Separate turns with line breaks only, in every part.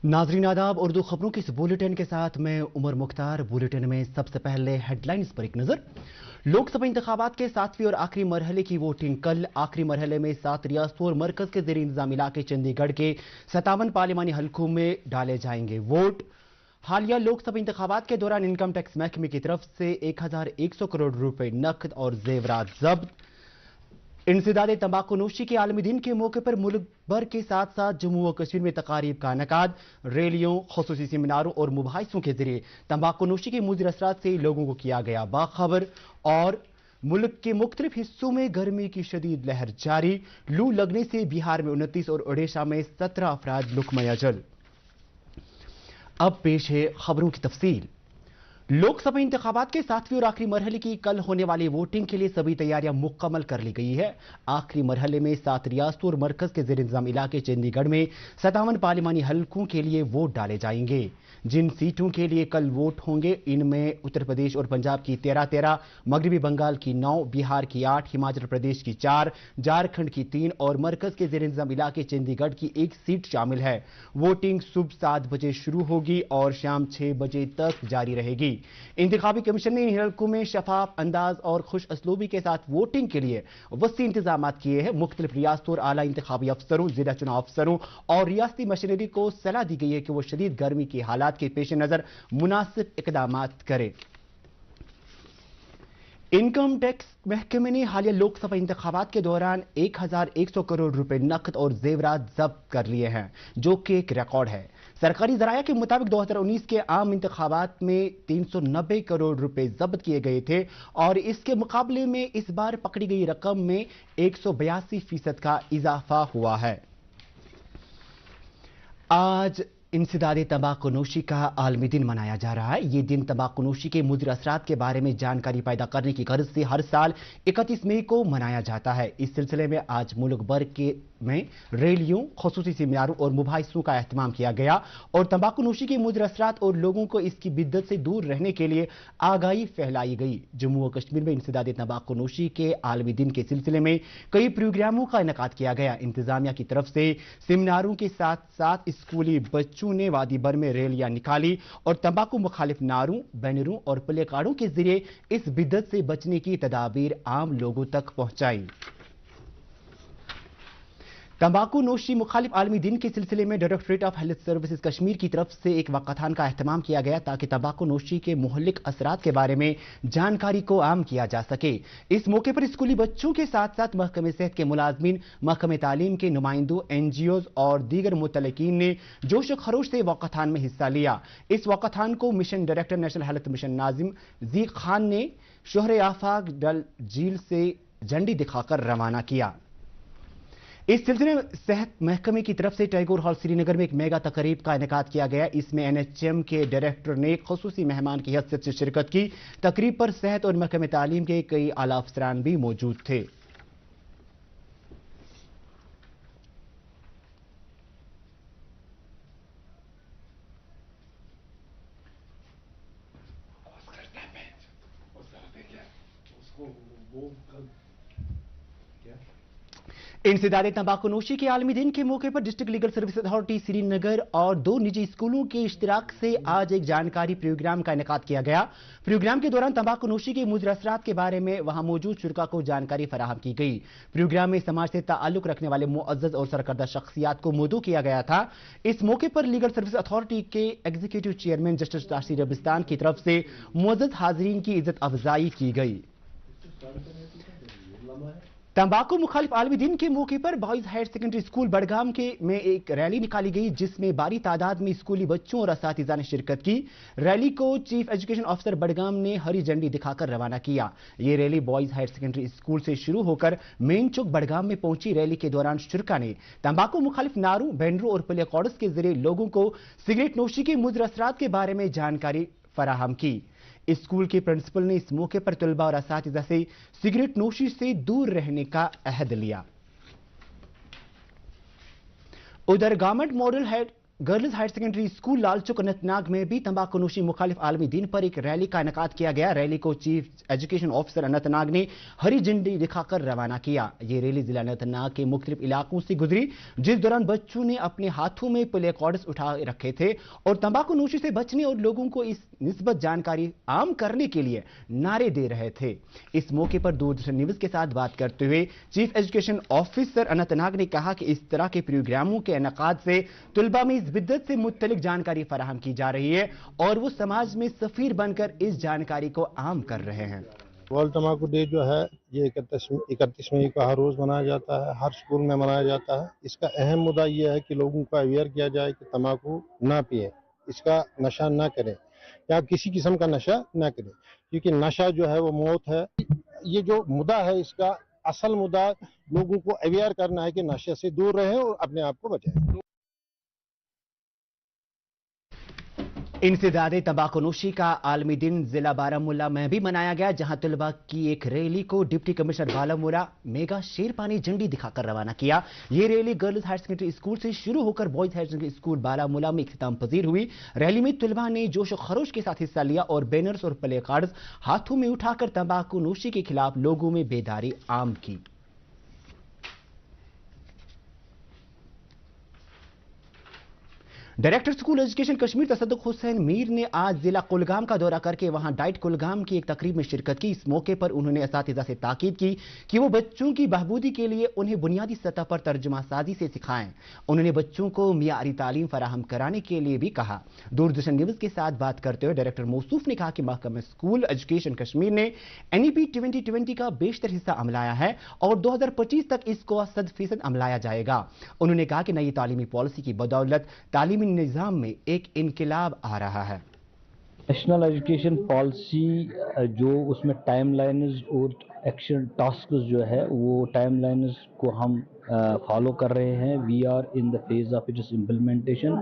नाजरीन आदाब, उर्दू खबरों के इस बुलेटिन के साथ मैं उमर मुख्तार। बुलेटिन में सबसे पहले हेडलाइंस पर एक नजर। लोकसभा इंतखाबात के 7वें और आखिरी मरहले की वोटिंग कल। आखिरी मरहले में 7 रियासतों और मरकज के जेर इंतजाम इलाके चंडीगढ़ के 57 पार्लिमानी हलकों में डाले जाएंगे वोट। हालिया लोकसभा इंतखाबात के दौरान इनकम टैक्स महकमे की तरफ से 1100 करोड़ रुपए नकद और जेवरात जब्त। इंसदाद तंबाकू नोशी के आलमी दिन के मौके पर मुल्क भर के साथ साथ जम्मू व कश्मीर में तकारीब का इनेकाद। रैलियों, खुसूसी सेमिनारों और मुबाहिसों के जरिए तंबाकू नोशी के मुज़र असरात से लोगों को किया गया बाखबर। और मुल्क के मुख्तलिफ हिस्सों में गर्मी की शदीद लहर जारी। लू लगने से बिहार में 29 और ओडिशा में 17 अफराद लुकमा अजल। अब पेश है खबरों की तफसील। लोकसभा इंतखाबात के 7वें और आखिरी मरहले की कल होने वाली वोटिंग के लिए सभी तैयारियां मुकम्मल कर ली गई है। आखिरी मरहले में 7 रियासतों और मरकज के जेर इंतजाम इलाके चंडीगढ़ में 57 पार्लिमानी हलकों के लिए वोट डाले जाएंगे। जिन सीटों के लिए कल वोट होंगे इनमें उत्तर प्रदेश और पंजाब की 13, मगरबी बंगाल की 9, बिहार की 8, हिमाचल प्रदेश की 4, झारखंड की 3 और मरकज के जेर इंतजाम इलाके चंडीगढ़ की 1 सीट शामिल है। वोटिंग सुबह 7 बजे शुरू होगी और शाम 6 बजे तक जारी रहेगी। इंतखाबी कमीशन ने इन हलकों में शफाफ अंदाज और खुश असलूबी के साथ वोटिंग के लिए वसी इंतजाम किए हैं। मुख्तलिफ रियासतों और आला इंतखाबी अफसरों, जिला चुनाव अफसरों और रियासती मशीनरी को सलाह दी गई है कि वो शदीद गर्मी के हालात के पेश नजर मुनासिब इकदाम करें। इनकम टैक्स महकमे ने हालिया लोकसभा इंतखाबात के दौरान 1100 करोड़ रुपए नकद और जेवरात जब्त कर लिए हैं, जो कि एक रिकॉर्ड है। सरकारी जराया के मुताबिक 2019 के आम इंतखाबात में 390 करोड़ रुपए जब्त किए गए थे और इसके मुकाबले में इस बार पकड़ी गई रकम में 182% का इजाफा हुआ है। आज इंसदाद तंबाकू नोशी का आलमी दिन मनाया जा रहा है। ये दिन तंबाकू नोशी के मुज़र असरात के बारे में जानकारी पैदा करने की गर्ज से हर साल 31 मई को मनाया जाता है। इस सिलसिले में आज मुल्क भर में रैलियों, खुसूसी सेमिनारों और मुबाहिसों का एहतमाम किया गया और तंबाकू नोशी के मुज़र असरात और लोगों को इसकी बिद्दत से दूर रहने के लिए आगाही फैलाई गई। जम्मू व कश्मीर में इंसदाद तंबाकू नोशी के आलमी दिन के सिलसिले में कई प्रोग्रामों का इनेकाद किया गया। इंतजामिया की तरफ से सेमिनारों के साथ साथ स्कूली बच्चों ने वादी भर में रैलियां निकाली और तंबाकू मुखालिफ नारों, बैनरों और प्ले कार्डों के जरिए इस बिद्दत से बचने की तदाबीर आम लोगों तक पहुंचाई। तंबाकू नोशी मुखालिफ आलमी दिन के सिलसिले में directorate of health services Kashmir की तरफ से एक वाकथान का एहतमाम किया गया ताकि तंबाकू नोशी के मुहल्लिक असरात के बारे में जानकारी को आम किया जा सके। इस मौके पर स्कूली बच्चों के साथ साथ महकमे सेहत के मुलाजमीन, महकमे तालीम के नुमाइंदों, NGOs और दीगर मुतलकीन ने जोश खरोश से वाकथान में हिस्सा लिया। इस वाकथान को mission director national health mission Nazim G Khan ने शोहर आफाक डल झील से झंडी दिखाकर रवाना किया। इस सिलसिले में सेहत महकमे की तरफ से टैगोर हॉल श्रीनगर में एक मेगा तकरीब का इनेकाद किया गया। इसमें NHM के डायरेक्टर ने खुसूसी मेहमान की हैसियत से शिरकत की। तकरीब पर सेहत और महकमे तालीम के कई आला अफसरान भी मौजूद थे। इंसदाद तंबाकू नोशी के आलमी दिन के मौके पर district legal service authority Srinagar और 2 निजी स्कूलों के इश्तिराक से आज एक जानकारी प्रोग्राम का इनेकाद किया गया। प्रोग्राम के दौरान तंबाकू नोशी के मुज़र असरात के बारे में वहां मौजूद शुरा को जानकारी फराहम की गई। प्रोग्राम में समाज से ताल्लुक रखने वाले मुअज़्ज़ज़ और सरकर्दा शख्सियात को मदऊ किया गया था। इस मौके पर लीगल सर्विस अथॉरिटी के एग्जीक्यूटिव चेयरमैन जस्टिस तासीर रबिस्तान की तरफ से मुअज़्ज़ज़ हाजरीन की इज्जत अफजाई की गई। तंबाकू मुखालिफ आलमी दिन के मौके पर boys higher secondary school Budgam में एक रैली निकाली गई जिसमें भारी तादाद में स्कूली बच्चों और असातिज़ा ने शिरकत की। रैली को चीफ एजुकेशन ऑफिसर बड़गाम ने हरी झंडी दिखाकर रवाना किया। ये रैली बॉयज हायर सेकेंडरी स्कूल से शुरू होकर मेन चौक बड़गाम में पहुंची। रैली के दौरान शुरा ने तंबाकू मुखालिफ नारों, बैनरों और प्ले कार्ड्स के जरिए लोगों को सिगरेट नोशी के मुज़र असरात के बारे में जानकारी फराहम की। स्कूल के प्रिंसिपल ने इस मौके पर तलबा और असातिज़ा से सिगरेट नोशी से दूर रहने का अहद लिया। उधर government model girls higher secondary school Lalchowk Anantnag में भी तंबाकूनोशी मुखालिफ आलमी दिन पर एक रैली का इनेकाद किया गया। रैली को चीफ एजुकेशन ऑफिसर अनंतनाग ने हरी झंडी दिखाकर रवाना किया। ये रैली जिला अनंतनाग के मुख्तलिफ इलाकों से गुजरी, जिस दौरान बच्चों ने अपने हाथों में प्ले कार्ड्स उठा रखे थे और तंबाकूनोशी से बचने और लोगों को इस निस्बत जानकारी आम करने के लिए नारे दे रहे थे। इस मौके पर दूरदर्शन न्यूज के साथ बात करते हुए चीफ एजुकेशन ऑफिसर अनंतनाग ने कहा कि इस तरह के प्रोग्रामों के इनेकाद से तलबा में इस बिद्दत से मुतल्लिक जानकारी फराहम की जा रही है और वो समाज में सफीर बनकर इस जानकारी को आम कर रहे हैं।
वर्ल्ड तंबाकू डे जो है ये 31 मई को हर रोज मनाया जाता है, हर स्कूल में मनाया जाता है। इसका अहम मुद्दा ये है कि लोगों को अवेयर किया जाए कि तंबाकू ना पिए, इसका नशा ना करें या किसी किस्म का नशा ना करें, क्योंकि नशा जो है वो मौत है। ये जो मुद्दा है इसका असल मुद्दा लोगों को अवेयर करना है कि नशे से दूर रहें और अपने आप को बचाएं।
इंसदाद तंबाकूनोशी का आलमी दिन जिला बारामूला में भी मनाया गया, जहां तलबा की एक रैली को डिप्टी कमिश्नर बारामूला मेगा शेरपानी झंडी दिखाकर रवाना किया। ये रैली गर्ल्स हायर सेकेंडरी स्कूल से शुरू होकर boys higher secondary school Baramulla में इख्तिताम पजीर हुई। रैली में तलबा ने जोश और खरोश के साथ हिस्सा लिया और बैनर्स और प्ले कार्ड्स हाथों में उठाकर तंबाकूनोशी के खिलाफ लोगों में बेदारी आम की। डायरेक्टर स्कूल एजुकेशन कश्मीर तसद्दुक हुसैन मीर ने आज जिला कुलगाम का दौरा करके वहां डाइट कुलगाम की एक तकरीब में शिरकत की। इस मौके पर उन्होंने असातिज़ा से ताकीद की कि वो बच्चों की बहबूदी के लिए उन्हें बुनियादी सतह पर तर्जुमा साजी से सिखाएं। उन्होंने बच्चों को मियारी तालीम फराहम कराने के लिए भी कहा। दूरदर्शन न्यूज के साथ बात करते हुए डायरेक्टर मौसूफ ने कहा कि महकमा स्कूल एजुकेशन कश्मीर ने NEP 2020 का बेशतर हिस्सा अमलाया है और 2025 तक इसको 100% अमलाया जाएगा। उन्होंने कहा कि नई तालीमी पॉलिसी की बदौलत तालीमी निजाम में एक इनकिलाब आ रहा है।
नेशनल एजुकेशन पॉलिसी जो उसमें टाइमलाइन्स और एक्शन टास्क्स जो है वो टाइमलाइन्स को हम फॉलो कर रहे हैं। We are in the phase of its implementation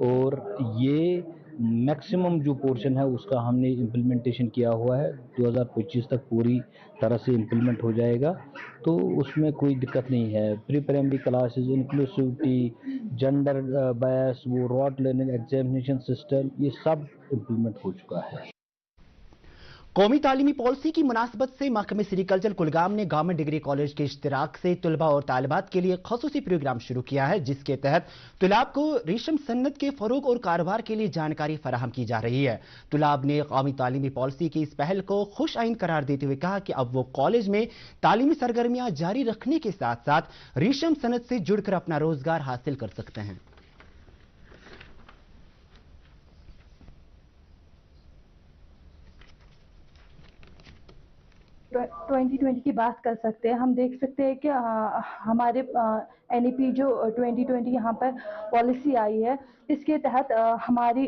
और ये मैक्सिमम जो पोर्शन है उसका हमने इम्प्लीमेंटेशन किया हुआ है। 2025 तक पूरी तरह से इम्प्लीमेंट हो जाएगा, तो उसमें कोई दिक्कत नहीं है। Pre primary classes, inclusivity, gender bias, वो रॉट लर्निंग एग्जामिनेशन सिस्टम, ये सब इम्प्लीमेंट हो चुका है।
कौमी तालीमी पॉलिसी की मुनासबत से महकमे सेरिकल्चर कुलगाम ने गवर्नमेंट डिग्री कॉलेज के इश्तिराक से तलबा और तालिबात के लिए खसूसी प्रोग्राम शुरू किया है, जिसके तहत तुलाब को रेशम सन्नत के फरोग और कारोबार के लिए जानकारी फराहम की जा रही है। तुलाब ने कौमी तालीमी पॉलिसी की इस पहल को खुश आइन करार देते हुए कहा कि अब वो कॉलेज में तालीमी सरगर्मियां जारी रखने के साथ साथ रेशम सन्नत से जुड़कर अपना रोजगार हासिल कर सकते हैं।
2020 की बात कर सकते हैं। हम देख सकते हैं कि हमारे NEP जो 2020 यहाँ पर पॉलिसी आई है, इसके तहत हमारी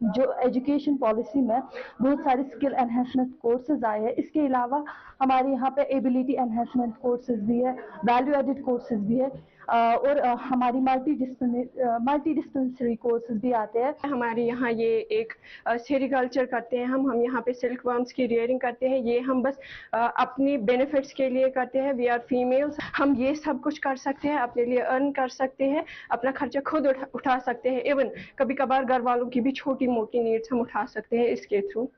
जो एजुकेशन पॉलिसी में बहुत सारे स्किल एनहेंसमेंट कोर्सेज आए हैं। इसके अलावा हमारे यहाँ पे एबिलिटी एनहेंसमेंट कोर्सेज भी है, वैल्यू एडिड कोर्सेज भी है और हमारी मल्टी डिस्पेंसरी कोर्सेज भी आते हैं।
हमारे यहाँ ये एक सेरिकल्चर करते हैं, हम यहाँ पे सिल्क वर्म्स की रियरिंग करते हैं। ये हम बस अपनी बेनिफिट्स के लिए करते हैं। वी आर फीमेल्स, हम ये सब कुछ कर सकते हैं, अपने लिए अर्न कर सकते हैं, अपना खर्चा खुद उठा सकते हैं। इवन कभी कभार घर वालों की भी छोटी मोटी नीड्स हम उठा सकते हैं इसके थ्रू।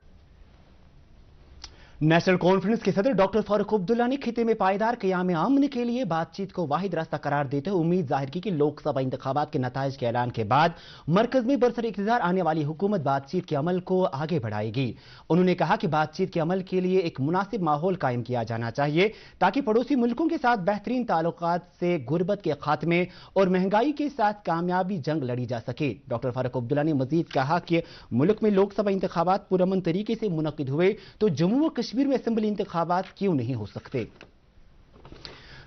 नेशनल कॉन्फ्रेंस के सदर डॉक्टर फारूक अब्दुल्ला ने खिते में पायदार क़याम अमन के लिए बातचीत को वाहिद रास्ता करार देते हुए उम्मीद जाहिर की कि लोकसभा इंतखाबात के नताइज के ऐलान के बाद मरकज में बरसर इक़्तिदार आने वाली हुकूमत बातचीत के अमल को आगे बढ़ाएगी। उन्होंने कहा कि बातचीत के अमल के लिए एक मुनासिब माहौल कायम किया जाना चाहिए ताकि पड़ोसी मुल्कों के साथ बेहतरीन ताल्लुकात से गुर्बत के खात्मे और महंगाई के साथ कामयाबी जंग लड़ी जा सके। डॉक्टर फारूक अब्दुल्ला ने मजीद कहा कि मुल्क में लोकसभा इंतखाबात पुरअमन तरीके से मुनक्किद हुए तो जम्मू व कश्मीर में असेंबली इंतखाबात क्यों नहीं हो सकते।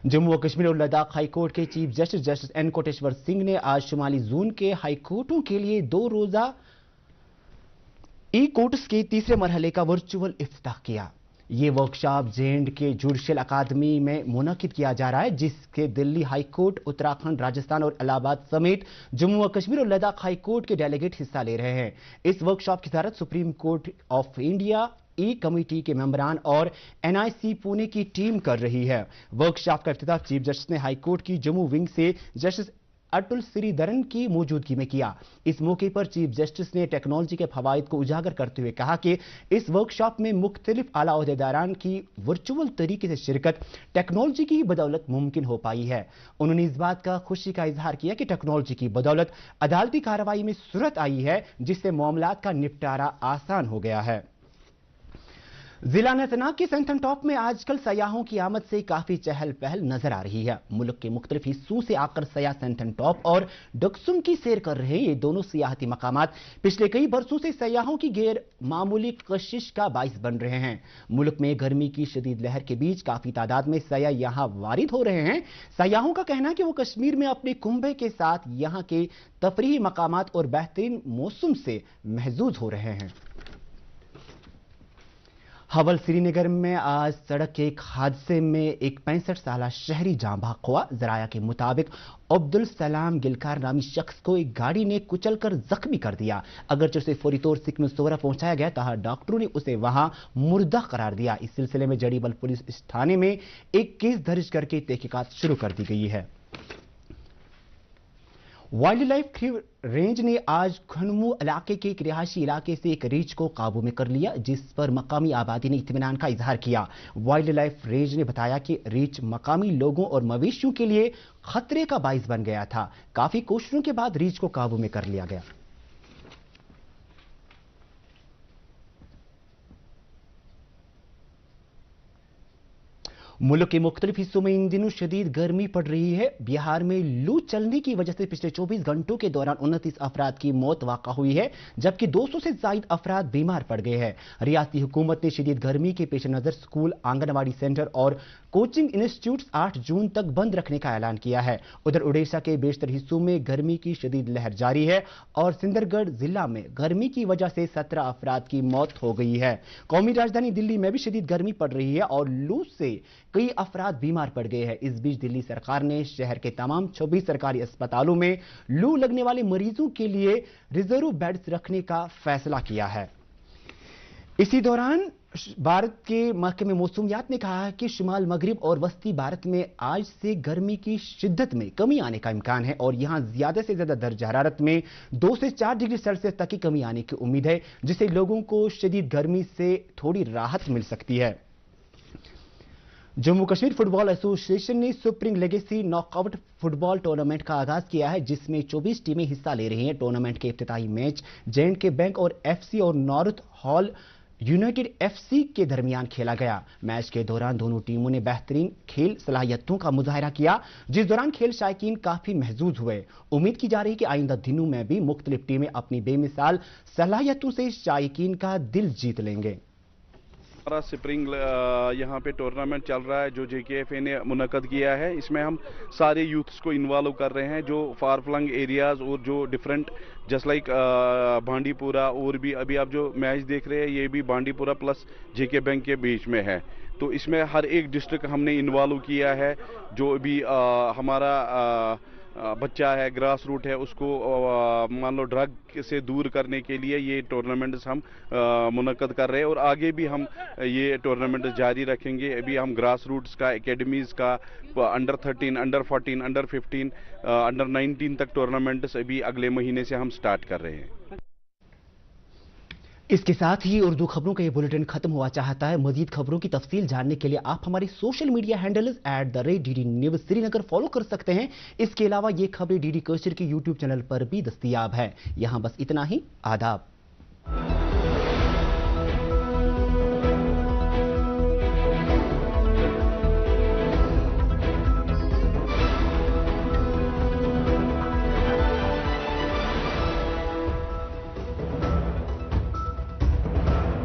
जम्मू व कश्मीर और लद्दाख हाई कोर्ट के chief justice N Koteshwar Singh ने आज शुमाली जोन के हाई कोर्टों के लिए 2 रोजा कोर्ट्स के तीसरे मरहले का वर्चुअल इफ्तिताह किया। ये वर्कशॉप JND के जुडिशियल अकादमी में मुनक्किद किया जा रहा है, जिसके दिल्ली हाई कोर्ट, उत्तराखंड, राजस्थान और इलाहाबाद समेत जम्मू व कश्मीर और लद्दाख हाई कोर्ट के डेलीगेट हिस्सा ले रहे हैं। इस वर्कशॉप की सदारत supreme court of India committee के मेंबरान और NIC पुणे की टीम कर रही है। वर्कशॉप का इफ्तिताह चीफ जस्टिस ने हाई कोर्ट की जम्मू विंग से जस्टिस अटुल श्रीधरन की मौजूदगी में किया। इस मौके पर चीफ जस्टिस ने टेक्नोलॉजी के फवाइद को उजागर करते हुए कहा कि इस वर्कशॉप में मुख्तलिफ आला ओहदेदारान की वर्चुअल तरीके से शिरकत टेक्नोलॉजी की बदौलत मुमकिन हो पाई है। उन्होंने इस बात का खुशी का इजहार किया कि टेक्नोलॉजी की बदौलत अदालती कार्रवाई में सुरत आई है, जिससे मामलात का निपटारा आसान हो गया है। जिला अनंतनाग के सैंथन टॉप में आजकल सयाहों की आमद से काफी चहल पहल नजर आ रही है। मुल्क के मुख्तलिफ हिस्सों से आकर सयाह सैंथन टॉप और डक्सुम की सैर कर रहे हैं। ये दोनों सियाहती मकामात पिछले कई बरसों से सयाहों की गैर मामूली कशिश का बाइस बन रहे हैं। मुल्क में गर्मी की शदीद लहर के बीच काफी तादाद में सयाह यहां वारिद हो रहे हैं। सयाहों का कहना है कि वो कश्मीर में अपने कुंभे के साथ यहां के तफरीही मकामात और बेहतरीन मौसम से महजूज हो रहे हैं। हवल श्रीनगर में आज सड़क के एक हादसे में एक 65 साला शहरी जाँ बहक हुआ। जराया के मुताबिक अब्दुल सलाम गिलकार नामी शख्स को एक गाड़ी ने कुचलकर जख्मी कर दिया। अगरचे उसे फौरी तौर से सिकंदरा पहुंचाया गया, तहाँ डॉक्टरों ने उसे वहां मुर्दा करार दिया। इस सिलसिले में जड़ीबल पुलिस थाने में एक केस दर्ज करके तहकीकात शुरू कर दी गई है। वाइल्ड लाइफ रेंज ने आज खनमू इलाके के एक रिहायशी इलाके से एक रीछ को काबू में कर लिया, जिस पर मकामी आबादी ने इत्मीनान का इजहार किया। वाइल्ड लाइफ रेंज ने बताया कि रीछ मकामी लोगों और मवेशियों के लिए खतरे का बाइस बन गया था। काफी कोशिशों के बाद रीछ को काबू में कर लिया गया। मुल्क के मुख्तलिफ हिस्सों में इन दिनों शदीद गर्मी पड़ रही है। बिहार में लू चलने की वजह से पिछले 24 घंटों के दौरान 29 अफराद की मौत वाक़ा हुई है, जबकि 200 से ज़ायद अफराद बीमार पड़ गए हैं। रियासती हुकूमत ने शदीद गर्मी के पेश नज़र स्कूल, आंगनबाड़ी सेंटर और कोचिंग इंस्टीट्यूट्स 8 जून तक बंद रखने का ऐलान किया है। उधर ओडिशा के बेशतर हिस्सों में गर्मी की शदीद लहर जारी है और सिंदरगढ़ जिला में गर्मी की वजह से 17 अफराद की मौत हो गई है। कौमी राजधानी दिल्ली में भी शदीद गर्मी पड़ रही है और लू से कई अफराद बीमार पड़ गए हैं। इस बीच दिल्ली सरकार ने शहर के तमाम 26 सरकारी अस्पतालों में लू लगने वाले मरीजों के लिए रिजर्व बेड्स रखने का फैसला किया है। इसी दौरान भारत के महकमे मौसमियात ने कहा है कि शुमाल मगरिब और वस्ती भारत में आज से गर्मी की शिद्दत में कमी आने का इम्कान है और यहां ज्यादा से ज्यादा दर्जा हरारत में 2 से 4 डिग्री सेल्सियस तक की कमी आने की उम्मीद है, जिससे लोगों को शदीद गर्मी से थोड़ी राहत मिल सकती है। जम्मू कश्मीर फुटबॉल एसोसिएशन ने supreme legacy knockout football tournament का आगाज किया है, जिसमें 24 टीमें हिस्सा ले रही हैं। टूर्नामेंट के इफ्तिताही मैच J&K बैंक और FC और नॉर्थ हॉल यूनाइटेड FC के दरमियान खेला गया। मैच के दौरान दोनों टीमों ने बेहतरीन खेल सलाहियतों का मुजाहरा किया, जिस दौरान खेल शायकीन काफी महजूज हुए। उम्मीद की जा रही है कि आइंदा दिनों में भी मुख्तलिफ टीमें अपनी बेमिसाल सलाहियतों से शायकीन का दिल जीत लेंगे।
हमारा स्प्रिंग यहाँ पे टूर्नामेंट चल रहा है जो JKFA ने मुनक़द किया है। इसमें हम सारे यूथ्स को इन्वॉल्व कर रहे हैं, जो फार फ्लंग एरियाज़ और जो डिफरेंट जस्ट लाइक बांडीपुरा, और भी अभी आप जो मैच देख रहे हैं ये भी बांडीपुरा प्लस JK बैंक के बीच में है। तो इसमें हर एक डिस्ट्रिक्ट हमने इन्वॉल्व किया है। जो भी हमारा बच्चा है, ग्रास रूट है, उसको मान लो ड्रग से दूर करने के लिए ये टूर्नामेंट्स हम मुनक़द कर रहे हैं और आगे भी हम ये टूर्नामेंट जारी रखेंगे। अभी हम ग्रास रूट्स का, एकेडमीज़ का, अंडर 13, अंडर 14, अंडर 15, अंडर 19 तक टूर्नामेंट्स अभी अगले महीने से हम स्टार्ट कर रहे हैं।
इसके साथ ही उर्दू खबरों का ये बुलेटिन खत्म हुआ चाहता है। मजीद खबरों की तफसील जानने के लिए आप हमारे social media handles @DD news Srinagar follow कर सकते हैं। इसके अलावा ये खबरें DD कल्चर के YouTube चैनल पर भी दस्तयाब है। यहां बस इतना ही। आदाब।